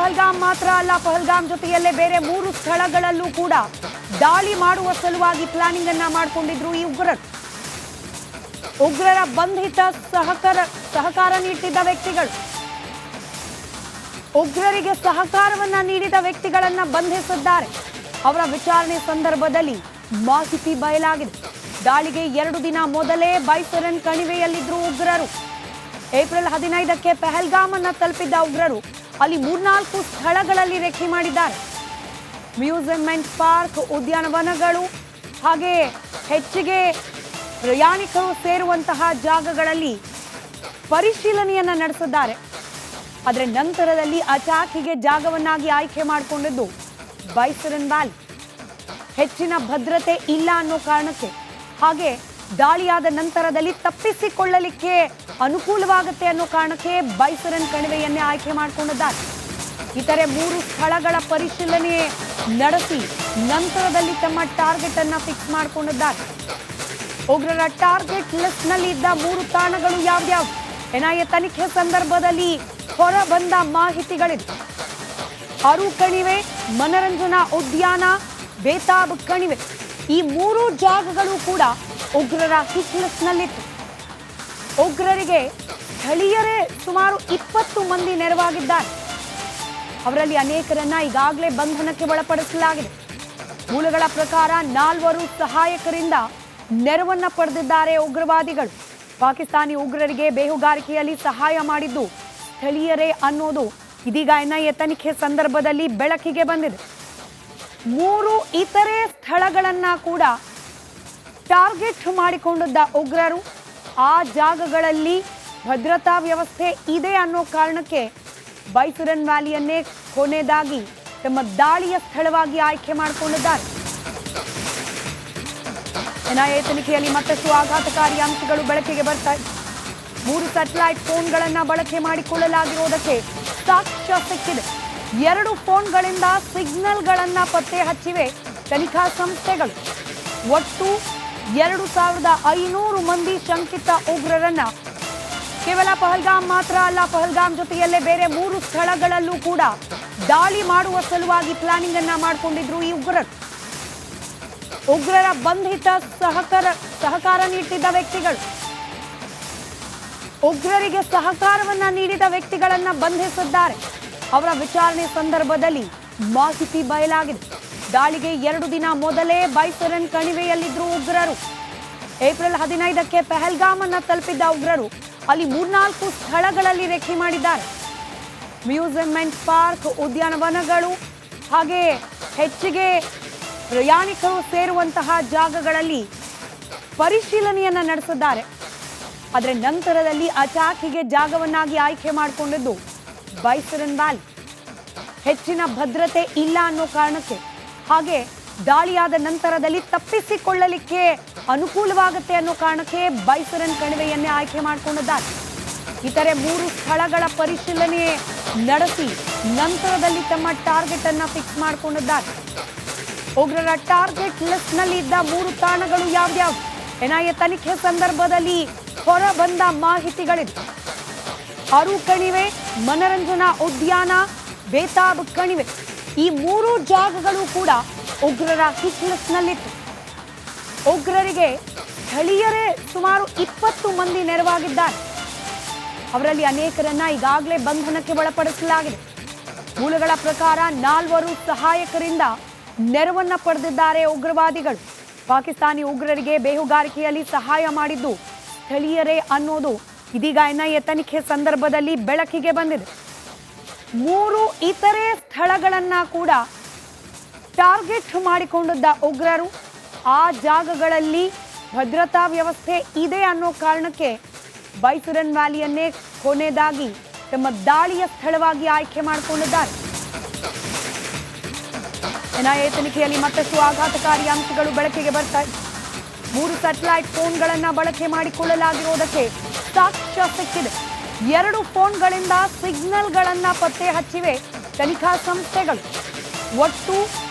ಪಹಲ್ಗಾಮ್ ಮಾತ್ರ ಅಲ್ಲ, ಪಹಲ್ಗಾಮ್ ಜೊತೆಯಲ್ಲೇ ಬೇರೆ 3 ಸ್ಥಳಗಳಲ್ಲೂ ಕೂಡ ದಾಳಿ ಮಾಡುವ ಸಲುವಾಗಿ ಪ್ಲಾನಿಂಗ್ ಅನ್ನ ಮಾಡಿಕೊಂಡಿದ್ರು ಈ ಉಗ್ರರು. ಉಗ್ರರ ಬಂಧಿತ ಸಹಕಾರ ನೀಡಿದ ವ್ಯಕ್ತಿಗಳು, ಉಗ್ರರಿಗೆ ಸಹಕಾರವನ್ನ ನೀಡಿದ ವ್ಯಕ್ತಿಗಳನ್ನ ಬಂಧಿಸಿದ್ದಾರೆ. ಅವರ ವಿಚಾರಣೆ ಸಂದರ್ಭದಲ್ಲಿ ಮಾಹಿತಿ ಬಯಲಾಗಿದೆ. ದಾಳಿಗೆ 2 ದಿನ ಮೊದಲೇ ಬೈಸರನ್ ಕಣಿವೆಯಲ್ಲಿದ್ರು ಉಗ್ರರು. ಏಪ್ರಿಲ್ 15ಕ್ಕೆ ಪಹಲ್ಗಾಮ್ ಅನ್ನ ತಲುಪಿದ್ದ ಉಗ್ರರು ಅಲ್ಲಿ 3-4 ಸ್ಥಳಗಳಲ್ಲಿ ರೆಕ್ಕಿ ಮಾಡಿದ್ದಾರೆ. ಮ್ಯೂಸಿಯಂಮೆಂಟ್ ಪಾರ್ಕ್, ಉದ್ಯಾನವನಗಳು ಹಾಗೆ ಹೆಚ್ಚಿಗೆ ಪ್ರಯಾಣಿಕರು ಸೇರುವಂತಹ ಜಾಗಗಳಲ್ಲಿ ಪರಿಶೀಲನೆಯನ್ನ ನಡೆಸಿದ್ದಾರೆ. ಆದರೆ ನಂತರದಲ್ಲಿ ಅಟ್ಯಾಕಿಗೆ ಜಾಗವನ್ನಾಗಿ ಆಯ್ಕೆ ಮಾಡಿಕೊಂಡಿದ್ದು ಬೈಸರನ್ ವ್ಯಾಲಿ. ಹೆಚ್ಚಿನ ಭದ್ರತೆ ಇಲ್ಲ ಅನ್ನೋ ಕಾರಣಕ್ಕೆ, ಹಾಗೆ ದಾಳಿಯಾದ ನಂತರದಲ್ಲಿ ತಪ್ಪಿಸಿಕೊಳ್ಳಲಿಕ್ಕೆ ಅನುಕೂಲವಾಗುತ್ತೆ ಅನ್ನೋ ಕಾರಣಕ್ಕೆ ಬೈಸರನ್ ಕಣಿವೆಯನ್ನೇ ಆಯ್ಕೆ ಮಾಡಿಕೊಂಡಿದ್ದಾರೆ. ಇತರೆ 3 ಸ್ಥಳಗಳ ಪರಿಶೀಲನೆ ನಡೆಸಿ ನಂತರದಲ್ಲಿ ತಮ್ಮ ಟಾರ್ಗೆಟ್ ಅನ್ನ ಫಿಕ್ಸ್ ಮಾಡಿಕೊಂಡಿದ್ದಾರೆ. ಉಗ್ರರ ಟಾರ್ಗೆಟ್ ಲಿಸ್ಟ್ ನಲ್ಲಿ ಇದ್ದ 3 ತಾಣಗಳು ಯಾವ್ಯಾವು? ಎನ್ಐಎ ತನಿಖೆ ಸಂದರ್ಭದಲ್ಲಿ ಹೊರ ಬಂದ ಮಾಹಿತಿಗಳಿದೆ. ಅರು ಕಣಿವೆ, ಮನರಂಜನಾ ಉದ್ಯಾನ, ಬೇತಾಬ್ ಕಣಿವೆ, ಈ 3 ಜಾಗಗಳು ಕೂಡ ಉಗ್ರರ ಹಿಟ್ ಲಿಸ್ಟ್ ನಲ್ಲಿತ್ತು. ಉಗ್ರರಿಗೆ ಸ್ಥಳೀಯರೇ ಸುಮಾರು 20 ಮಂದಿ ನೆರವಾಗಿದ್ದಾರೆ. ಅವರಲ್ಲಿ ಅನೇಕರನ್ನ ಈಗಾಗಲೇ ಬಂಧನಕ್ಕೆ ಒಳಪಡಿಸಲಾಗಿದೆ. ಮೂಲಗಳ ಪ್ರಕಾರ 4 ಸಹಾಯಕರಿಂದ ನೆರವನ್ನ ಪಡೆದಿದ್ದಾರೆ ಉಗ್ರವಾದಿಗಳು. ಪಾಕಿಸ್ತಾನಿ ಉಗ್ರರಿಗೆ ಬೇಹುಗಾರಿಕೆಯಲ್ಲಿ ಸಹಾಯ ಮಾಡಿದ್ದು ಸ್ಥಳೀಯರೇ ಅನ್ನೋದು ಇದೀಗ ಎನ್ಐಎ ತನಿಖೆ ಸಂದರ್ಭದಲ್ಲಿ ಬೆಳಕಿಗೆ ಬಂದಿದೆ. 3 ಇತರೆ ಸ್ಥಳಗಳನ್ನ ಕೂಡ ಟಾರ್ಗೆಟ್ ಮಾಡಿಕೊಂಡಿದ್ದ ಉಗ್ರರು ಆ ಜಾಗಗಳಲ್ಲಿ ಭದ್ರತಾ ವ್ಯವಸ್ಥೆ ಇದೆ ಅನ್ನೋ ಕಾರಣಕ್ಕೆ ಬೈಸರನ್ ವ್ಯಾಲಿಯನ್ನೇ ಕೊನೆಯದಾಗಿ ತಮ್ಮ ದಾಳಿಯ ಸ್ಥಳವಾಗಿ ಆಯ್ಕೆ ಮಾಡಿಕೊಂಡಿದ್ದಾರೆ. ಎನ್ಐಎ ತನಿಖೆಯಲ್ಲಿ ಮತ್ತಷ್ಟು ಆಘಾತಕಾರಿ ಅಂಶಗಳು ಬೆಳಕಿಗೆ ಬರ್ತಾ ಇದೆ. 3 ಸ್ಯಾಟಲೈಟ್ ಫೋನ್ಗಳನ್ನ ಬಳಕೆ ಮಾಡಿಕೊಳ್ಳಲಾಗಿರುವುದಕ್ಕೆ ಸಾಕ್ಷ್ಯ ಸಿಕ್ಕಿದೆ. 2 ಫೋನ್ಗಳಿಂದ ಸಿಗ್ನಲ್ಗಳನ್ನ ಪತ್ತೆ ಹಚ್ಚಿವೆ ತನಿಖಾ ಸಂಸ್ಥೆಗಳು. ಒಟ್ಟು 2500 ಮಂದಿ ಶಂಕಿತ ಉಗ್ರರನ್ನ ಕೇವಲ ಪಹಲ್ಗಾಮ್ ಮಾತ್ರ ಅಲ್ಲ, ಪಹಲ್ಗಾಮ್ ಜೊತೆಯಲ್ಲೇ ಬೇರೆ 3 ಸ್ಥಳಗಳಲ್ಲೂ ಕೂಡ ದಾಳಿ ಮಾಡುವ ಸಲುವಾಗಿ ಪ್ಲಾನಿಂಗ್ ಅನ್ನ ಮಾಡಿಕೊಂಡಿದ್ರು ಈ ಉಗ್ರರು. ಉಗ್ರರ ಬಂಧಿತ ಸಹಕಾರ ನೀಡಿದ ವ್ಯಕ್ತಿಗಳು, ಉಗ್ರರಿಗೆ ಸಹಕಾರವನ್ನ ನೀಡಿದ ವ್ಯಕ್ತಿಗಳನ್ನ ಬಂಧಿಸಿದ್ದಾರೆ. ಅವರ ವಿಚಾರಣೆ ಸಂದರ್ಭದಲ್ಲಿ ಮಾಹಿತಿ ಬಯಲಾಗಿದೆ. ದಾಳಿಗೆ 2 ದಿನ ಮೊದಲೇ ಬೈಸರನ್ ಕಣಿವೆಯಲ್ಲಿದ್ರು ಉಗ್ರರು. ಏಪ್ರಿಲ್ 15ಕ್ಕೆ ಪಹಲ್ಗಾಮ್ ಅನ್ನ ತಲುಪಿದ್ದ ಉಗ್ರರು ಅಲ್ಲಿ 3-4 ಸ್ಥಳಗಳಲ್ಲಿ ರೆಕ್ಕಿ ಮಾಡಿದ್ದಾರೆ. ಮ್ಯೂಸಿಯಂಮೆಂಟ್ ಪಾರ್ಕ್, ಉದ್ಯಾನವನಗಳು ಹಾಗೆ ಹೆಚ್ಚಿಗೆ ಪ್ರಯಾಣಿಕರು ಸೇರುವಂತಹ ಜಾಗಗಳಲ್ಲಿ ಪರಿಶೀಲನೆಯನ್ನ ನಡೆಸಿದ್ದಾರೆ. ಆದರೆ ನಂತರದಲ್ಲಿ ಅಟ್ಯಾಕಿಗೆ ಜಾಗವನ್ನಾಗಿ ಆಯ್ಕೆ ಮಾಡಿಕೊಂಡಿದ್ದು ಬೈಸರನ್ ವ್ಯಾಲಿ. ಹೆಚ್ಚಿನ ಭದ್ರತೆ ಇಲ್ಲ ಅನ್ನೋ ಕಾರಣಕ್ಕೆ, ಹಾಗೆ ದಾಳಿಯಾದ ನಂತರದಲ್ಲಿ ತಪ್ಪಿಸಿಕೊಳ್ಳಲಿಕ್ಕೆ ಅನುಕೂಲವಾಗುತ್ತೆ ಅನ್ನೋ ಕಾರಣಕ್ಕೆ ಬೈಸರನ್ ಕಣಿವೆಯನ್ನೇ ಆಯ್ಕೆ ಮಾಡಿಕೊಂಡಿದ್ದಾರೆ. ಇತರೆ 3 ಸ್ಥಳಗಳ ಪರಿಶೀಲನೆ ನಡೆಸಿ ನಂತರದಲ್ಲಿ ತಮ್ಮ ಟಾರ್ಗೆಟ್ ಅನ್ನ ಫಿಕ್ಸ್ ಮಾಡಿಕೊಂಡಿದ್ದಾರೆ. ಉಗ್ರರ ಟಾರ್ಗೆಟ್ ಲಿಸ್ಟ್ ನಲ್ಲಿ ಇದ್ದ 3 ತಾಣಗಳು ಯಾವ್ಯಾವು? ಎನ್ಐಎ ತನಿಖೆ ಸಂದರ್ಭದಲ್ಲಿ ಹೊರ ಬಂದ ಮಾಹಿತಿಗಳಿದೆ. ಅರು ಕಣಿವೆ, ಮನರಂಜನಾ ಉದ್ಯಾನ, ಬೇತಾಬ್ ಕಣಿವೆ, ಈ 3 ಜಾಗಗಳು ಕೂಡ ಉಗ್ರರ ಹಿಟ್ ಲಿಸ್ಟ್ ನಲ್ಲಿತ್ತು. ಉಗ್ರರಿಗೆ ಸ್ಥಳೀಯರೇ ಸುಮಾರು 20 ಮಂದಿ ನೆರವಾಗಿದ್ದಾರೆ. ಅವರಲ್ಲಿ ಅನೇಕರನ್ನ ಈಗಾಗಲೇ ಬಂಧನಕ್ಕೆ ಒಳಪಡಿಸಲಾಗಿದೆ. ಮೂಲಗಳ ಪ್ರಕಾರ 4 ಸಹಾಯಕರಿಂದ ನೆರವನ್ನ ಪಡೆದಿದ್ದಾರೆ ಉಗ್ರವಾದಿಗಳು. ಪಾಕಿಸ್ತಾನಿ ಉಗ್ರರಿಗೆ ಬೇಹುಗಾರಿಕೆಯಲ್ಲಿ ಸಹಾಯ ಮಾಡಿದ್ದು ಸ್ಥಳೀಯರೇ ಅನ್ನೋದು ಇದೀಗ ಎನ್ಐಎ ತನಿಖೆ ಸಂದರ್ಭದಲ್ಲಿ ಬೆಳಕಿಗೆ ಬಂದಿದೆ. 3 ಇತರೆ ಸ್ಥಳಗಳನ್ನ ಕೂಡ ಟಾರ್ಗೆಟ್ ಮಾಡಿಕೊಂಡಿದ್ದ ಉಗ್ರರು ಆ ಜಾಗಗಳಲ್ಲಿ ಭದ್ರತಾ ವ್ಯವಸ್ಥೆ ಇದೆ ಅನ್ನೋ ಕಾರಣಕ್ಕೆ ಬೈಸರನ್ ವ್ಯಾಲಿಯನ್ನೇ ಕೊನೆಯದಾಗಿ ತಮ್ಮ ದಾಳಿಯ ಸ್ಥಳವಾಗಿ ಆಯ್ಕೆ ಮಾಡಿಕೊಂಡಿದ್ದಾರೆ. ಎನ್ಐಎ ತನಿಖೆಯಲ್ಲಿ ಮತ್ತಷ್ಟು ಆಘಾತಕಾರಿ ಅಂಶಗಳು ಬೆಳಕಿಗೆ ಬರ್ತಾ ಇದೆ. 3 ಸ್ಯಾಟಲೈಟ್ ಫೋನ್ಗಳನ್ನ ಬಳಕೆ ಮಾಡಿಕೊಳ್ಳಲಾಗಿರುವುದಕ್ಕೆ ಸಾಕ್ಷ್ಯ ಸಿಕ್ಕಿದೆ. 2 ಫೋನ್ಗಳಿಂದ ಸಿಗ್ನಲ್ಗಳನ್ನ ಪತ್ತೆ ಹಚ್ಚಿವೆ ತನಿಖಾ ಸಂಸ್ಥೆಗಳು. ಒಟ್ಟು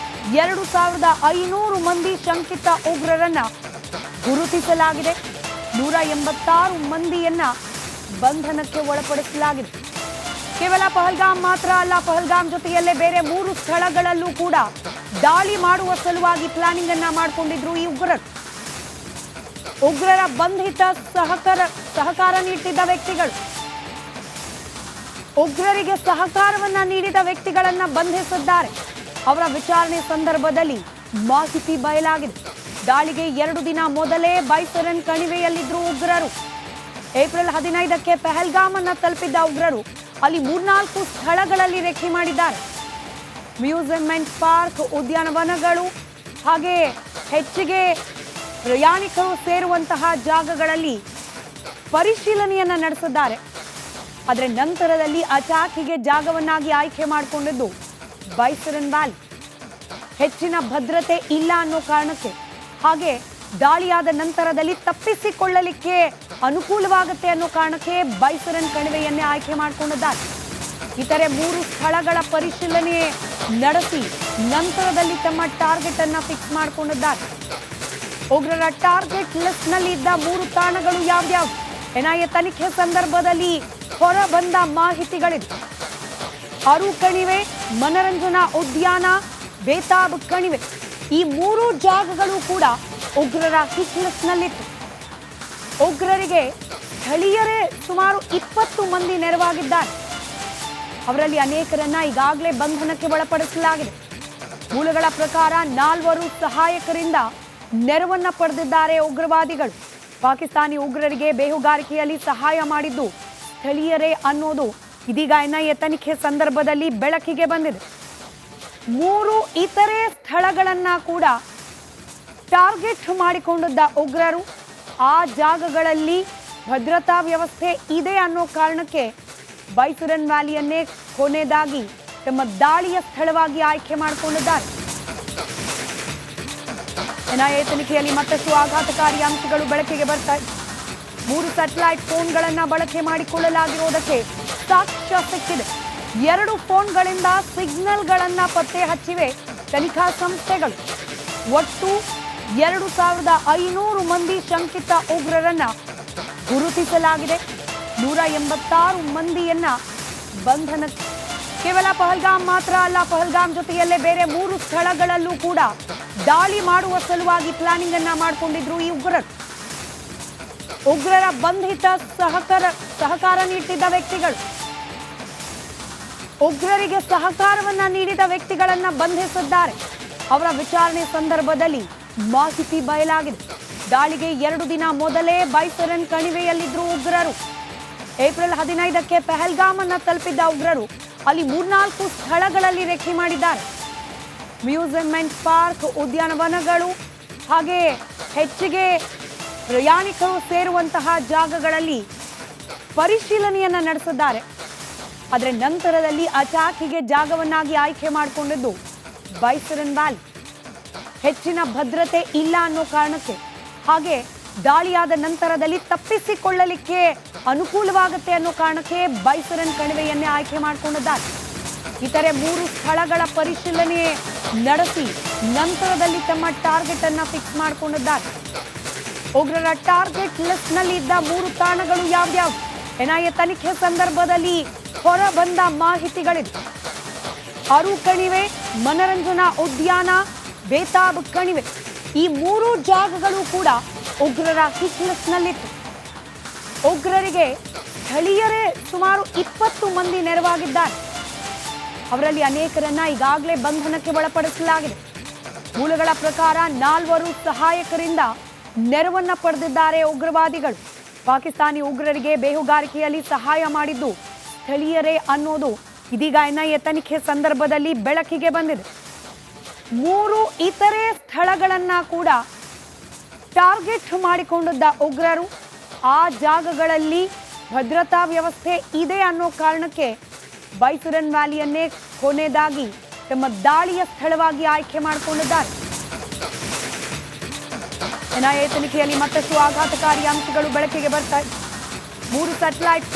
2500 ಮಂದಿ ಶಂಕಿತ ಉಗ್ರರನ್ನ ಕೇವಲ ಪಹಲ್ಗಾಮ್ ಮಾತ್ರ ಅಲ್ಲ, ಪಹಲ್ಗಾಮ್ ಜೊತೆಯಲ್ಲೇ ಬೇರೆ 3 ಸ್ಥಳಗಳಲ್ಲೂ ಕೂಡ ದಾಳಿ ಮಾಡುವ ಸಲುವಾಗಿ ಪ್ಲಾನಿಂಗ್ ಅನ್ನ ಮಾಡಿಕೊಂಡಿದ್ರು ಈ ಉಗ್ರರು. ಉಗ್ರರ ಬಂಧಿತ ಸಹಕಾರ ನೀಡಿದ ವ್ಯಕ್ತಿಗಳು, ಉಗ್ರರಿಗೆ ಸಹಕಾರವನ್ನ ನೀಡಿದ ವ್ಯಕ್ತಿಗಳನ್ನ ಬಂಧಿಸಿದ್ದಾರೆ. ಅವರ ವಿಚಾರಣೆ ಸಂದರ್ಭದಲ್ಲಿ ಮಾಹಿತಿ ಬಯಲಾಗಿದೆ. ದಾಳಿಗೆ 2 ದಿನ ಮೊದಲೇ ಬೈಸರನ್ ಕಣಿವೆಯಲ್ಲಿದ್ರು ಉಗ್ರರು. ಏಪ್ರಿಲ್ 15ಕ್ಕೆ ಪಹಲ್ಗಾಮ್ ಅನ್ನ ತಲುಪಿದ್ದ ಉಗ್ರರು ಅಲ್ಲಿ 3-4 ಸ್ಥಳಗಳಲ್ಲಿ ರೇಖೆ ಮಾಡಿದ್ದಾರೆ. ಮ್ಯೂಸಿಯಂಮೆಂಟ್ ಪಾರ್ಕ್, ಉದ್ಯಾನವನಗಳು, ಹಾಗೆ ಹೆಚ್ಚಿಗೆ ಪ್ರಯಾಣಿಕರು ಸೇರುವಂತಹ ಜಾಗಗಳಲ್ಲಿ ಪರಿಶೀಲನೆಯನ್ನ ನಡೆಸಿದ್ದಾರೆ. ಆದರೆ ನಂತರದಲ್ಲಿ ಅಚಾಕಿಗೆ ಜಾಗವನ್ನಾಗಿ ಆಯ್ಕೆ ಮಾಡಿಕೊಂಡಿದ್ದು ಬೈಸರನ್ ವ್ಯಾಲಿ. ಹೆಚ್ಚಿನ ಭದ್ರತೆ ಇಲ್ಲ ಅನ್ನೋ ಕಾರಣಕ್ಕೆ, ಹಾಗೆ ದಾಳಿಯಾದ ನಂತರದಲ್ಲಿ ತಪ್ಪಿಸಿಕೊಳ್ಳಲಿಕ್ಕೆ ಅನುಕೂಲವಾಗುತ್ತೆ ಅನ್ನೋ ಕಾರಣಕ್ಕೆ ಬೈಸರನ್ ಕಣಿವೆಯನ್ನೇ ಆಯ್ಕೆ ಮಾಡಿಕೊಂಡಿದ್ದಾರೆ. ಇತರೆ 3 ಸ್ಥಳಗಳ ಪರಿಶೀಲನೆ ನಡೆಸಿ ನಂತರದಲ್ಲಿ ತಮ್ಮ ಟಾರ್ಗೆಟ್ ಅನ್ನ ಫಿಕ್ಸ್ ಮಾಡಿಕೊಂಡಿದ್ದಾರೆ. ಉಗ್ರರ ಟಾರ್ಗೆಟ್ ಲಿಸ್ಟ್ ನಲ್ಲಿ ಇದ್ದ 3 ತಾಣಗಳು ಯಾವ್ಯಾವು? ಎನ್ಐಎ ತನಿಖೆ ಸಂದರ್ಭದಲ್ಲಿ ಹೊರ ಬಂದ ಮಾಹಿತಿಗಳಿದೆ. ಅರು ಕಣಿವೆ, ಮನರಂಜನಾ ಉದ್ಯಾನ, ಬೇತಾಬ್ ಕಣಿವೆ, ಈ 3 ಜಾಗಗಳು ಕೂಡ ಉಗ್ರರ ಹಿಟ್ ಲಿಸ್ಟ್ ನಲ್ಲಿತ್ತು. ಉಗ್ರರಿಗೆ ಸ್ಥಳೀಯರೇ ಸುಮಾರು 20 ಮಂದಿ ನೆರವಾಗಿದ್ದಾರೆ. ಅವರಲ್ಲಿ ಅನೇಕರನ್ನ ಈಗಾಗಲೇ ಬಂಧನಕ್ಕೆ ಒಳಪಡಿಸಲಾಗಿದೆ. ಮೂಲಗಳ ಪ್ರಕಾರ 4 ಸಹಾಯಕರಿಂದ ನೆರವನ್ನ ಪಡೆದಿದ್ದಾರೆ ಉಗ್ರವಾದಿಗಳು. ಪಾಕಿಸ್ತಾನಿ ಉಗ್ರರಿಗೆ ಬೇಹುಗಾರಿಕೆಯಲ್ಲಿ ಸಹಾಯ ಮಾಡಿದ್ದು ಸ್ಥಳೀಯರೇ ಅನ್ನೋದು ಇದೀಗ ಎನ್ಐಎ ತನಿಖೆ ಸಂದರ್ಭದಲ್ಲಿ ಬೆಳಕಿಗೆ ಬಂದಿದೆ. 3 ಇತರೆ ಸ್ಥಳಗಳನ್ನ ಕೂಡ ಟಾರ್ಗೆಟ್ ಮಾಡಿಕೊಂಡಿದ್ದ ಉಗ್ರರು ಆ ಜಾಗಗಳಲ್ಲಿ ಭದ್ರತಾ ವ್ಯವಸ್ಥೆ ಇದೆ ಅನ್ನೋ ಕಾರಣಕ್ಕೆ ಬೈಸರನ್ ವ್ಯಾಲಿಯನ್ನೇ ಕೊನೆಯದಾಗಿ ತಮ್ಮ ದಾಳಿಯ ಸ್ಥಳವಾಗಿ ಆಯ್ಕೆ ಮಾಡಿಕೊಂಡಿದ್ದಾರೆ. ಎನ್ಐಎ ತನಿಖೆಯಲ್ಲಿ ಮತ್ತಷ್ಟು ಆಘಾತಕಾರಿ ಅಂಶಗಳು ಬೆಳಕಿಗೆ ಬರ್ತಾ ಇದೆ. 3 ಸ್ಯಾಟಲೈಟ್ ಫೋನ್ಗಳನ್ನ ಬಳಕೆ ಮಾಡಿಕೊಳ್ಳಲಾಗಿರುವುದಕ್ಕೆ ಸಾಕ್ಷ್ಯ ಸಿಕ್ಕಿದೆ. 2 ಫೋನ್ಗಳಿಂದ ಸಿಗ್ನಲ್ಗಳನ್ನ ಪತ್ತೆ ಹಚ್ಚಿವೆ ತನಿಖಾ ಸಂಸ್ಥೆಗಳು. ಒಟ್ಟು 2500 ಮಂದಿ ಶಂಕಿತ ಉಗ್ರರನ್ನ ಗುರುತಿಸಲಾಗಿದೆ. 186 ಮಂದಿಯನ್ನ ಬಂಧನ. ಕೇವಲ ಪಹಲ್ಗಾಮ್ ಮಾತ್ರ ಅಲ್ಲ, ಪಹಲ್ಗಾಮ್ ಜೊತೆಯಲ್ಲೇ ಬೇರೆ 3 ಸ್ಥಳಗಳಲ್ಲೂ ಕೂಡ ದಾಳಿ ಮಾಡುವ ಸಲುವಾಗಿ ಪ್ಲಾನಿಂಗ್ ಅನ್ನ ಮಾಡಿಕೊಂಡಿದ್ರು ಈ ಉಗ್ರರು. ಉಗ್ರರ ಬಂಧಿತ ಸಹಕಾರ ನೀಡಿದ ವ್ಯಕ್ತಿಗಳು, ಉಗ್ರರಿಗೆ ಸಹಕಾರವನ್ನ ನೀಡಿದ ವ್ಯಕ್ತಿಗಳನ್ನ ಬಂಧಿಸಿದ್ದಾರೆ. ಅವರ ವಿಚಾರಣೆ ಸಂದರ್ಭದಲ್ಲಿ ಮಾಹಿತಿ ಬಯಲಾಗಿದೆ. ದಾಳಿಗೆ 2 ದಿನ ಮೊದಲೇ ಬೈಸರನ್ ಕಣಿವೆಯಲ್ಲಿದ್ರು ಉಗ್ರರು. ಏಪ್ರಿಲ್ 15ಕ್ಕೆ ಪಹಲ್ಗಾಮ್ ಅನ್ನ ತಲುಪಿದ್ದ ಉಗ್ರರು ಅಲ್ಲಿ 3-4 ಸ್ಥಳಗಳಲ್ಲಿ ರೇಖೆ ಮಾಡಿದ್ದಾರೆ. ಮ್ಯೂಸಿಯಂಮೆಂಟ್ ಪಾರ್ಕ್, ಉದ್ಯಾನವನಗಳು, ಹಾಗೆ ಹೆಚ್ಚಿಗೆ ಪ್ರಯಾಣಿಕರು ಸೇರುವಂತಹ ಜಾಗಗಳಲ್ಲಿ ಪರಿಶೀಲನೆಯನ್ನ ನಡೆಸಿದ್ದಾರೆ. ಆದರೆ ನಂತರದಲ್ಲಿ ಅಚಾಕಿಗೆ ಜಾಗವನ್ನಾಗಿ ಆಯ್ಕೆ ಮಾಡಿಕೊಂಡಿದ್ದು ಬೈಸರನ್ ವ್ಯಾಲಿ. ಹೆಚ್ಚಿನ ಭದ್ರತೆ ಇಲ್ಲ ಅನ್ನೋ ಕಾರಣಕ್ಕೆ, ಹಾಗೆ ದಾಳಿಯಾದ ನಂತರದಲ್ಲಿ ತಪ್ಪಿಸಿಕೊಳ್ಳಲಿಕ್ಕೆ ಅನುಕೂಲವಾಗುತ್ತೆ ಅನ್ನೋ ಕಾರಣಕ್ಕೆ ಬೈಸರನ್ ಕಣಿವೆಯನ್ನೇ ಆಯ್ಕೆ ಮಾಡಿಕೊಂಡಿದ್ದಾರೆ. ಇತರೆ 3 ಸ್ಥಳಗಳ ಪರಿಶೀಲನೆ ನಡೆಸಿ ನಂತರದಲ್ಲಿ ತಮ್ಮ ಟಾರ್ಗೆಟ್ ಅನ್ನ ಫಿಕ್ಸ್ ಮಾಡಿಕೊಂಡಿದ್ದಾರೆ. ಉಗ್ರರ ಟಾರ್ಗೆಟ್ ಲಿಸ್ಟ್ ನಲ್ಲಿ ಇದ್ದ 3 ತಾಣಗಳು ಯಾವ್ಯಾವು? ಎನ್ಐಎ ತನಿಖೆ ಸಂದರ್ಭದಲ್ಲಿ ಹೊರ ಬಂದ ಮಾಹಿತಿಗಳಿದೆ. ಅರು ಕಣಿವೆ, ಮನರಂಜನಾ ಉದ್ಯಾನ, ಬೇತಾಬ್ ಕಣಿವೆ, ಈ 3 ಜಾಗಗಳು ಕೂಡ ಉಗ್ರರ ಹಿಟ್ ಲಿಸ್ಟ್ ನಲ್ಲಿತ್ತು. ಉಗ್ರರಿಗೆ ಸ್ಥಳೀಯರೇ ಸುಮಾರು 20 ಮಂದಿ ನೆರವಾಗಿದ್ದಾರೆ. ಅವರಲ್ಲಿ ಅನೇಕರನ್ನ ಈಗಾಗಲೇ ಬಂಧನಕ್ಕೆ ಒಳಪಡಿಸಲಾಗಿದೆ. ಮೂಲಗಳ ಪ್ರಕಾರ 4 ಸಹಾಯಕರಿಂದ ನೆರವನ್ನ ಪಡೆದಿದ್ದಾರೆ ಉಗ್ರವಾದಿಗಳು. ಪಾಕಿಸ್ತಾನಿ ಉಗ್ರರಿಗೆ ಬೇಹುಗಾರಿಕೆಯಲ್ಲಿ ಸಹಾಯ ಮಾಡಿದ್ದು ಸ್ಥಳೀಯರೇ ಅನ್ನೋದು ಇದೀಗ ಎನ್ಐಎ ತನಿಖೆ ಸಂದರ್ಭದಲ್ಲಿ ಬೆಳಕಿಗೆ ಬಂದಿದೆ. 3 ಇತರೆ ಸ್ಥಳಗಳನ್ನ ಕೂಡ ಟಾರ್ಗೆಟ್ ಮಾಡಿಕೊಂಡಿದ್ದ ಉಗ್ರರು ಆ ಜಾಗಗಳಲ್ಲಿ ಭದ್ರತಾ ವ್ಯವಸ್ಥೆ ಇದೆ ಅನ್ನೋ ಕಾರಣಕ್ಕೆ ಬೈಸರನ್ ವ್ಯಾಲಿಯನ್ನೇ ಕೊನೆಯದಾಗಿ ತಮ್ಮ ದಾಳಿಯ ಸ್ಥಳವಾಗಿ ಆಯ್ಕೆ ಮಾಡಿಕೊಂಡಿದ್ದಾರೆ. ಎನ್ಐಎ ತನಿಖೆಯಲ್ಲಿ ಮತ್ತಷ್ಟು ಆಘಾತಕಾರಿ ಅಂಶಗಳು ಬೆಳಕಿಗೆ ಬರ್ತಾ ಇದೆ. 3 ಸ್ಯಾಟಲೈಟ್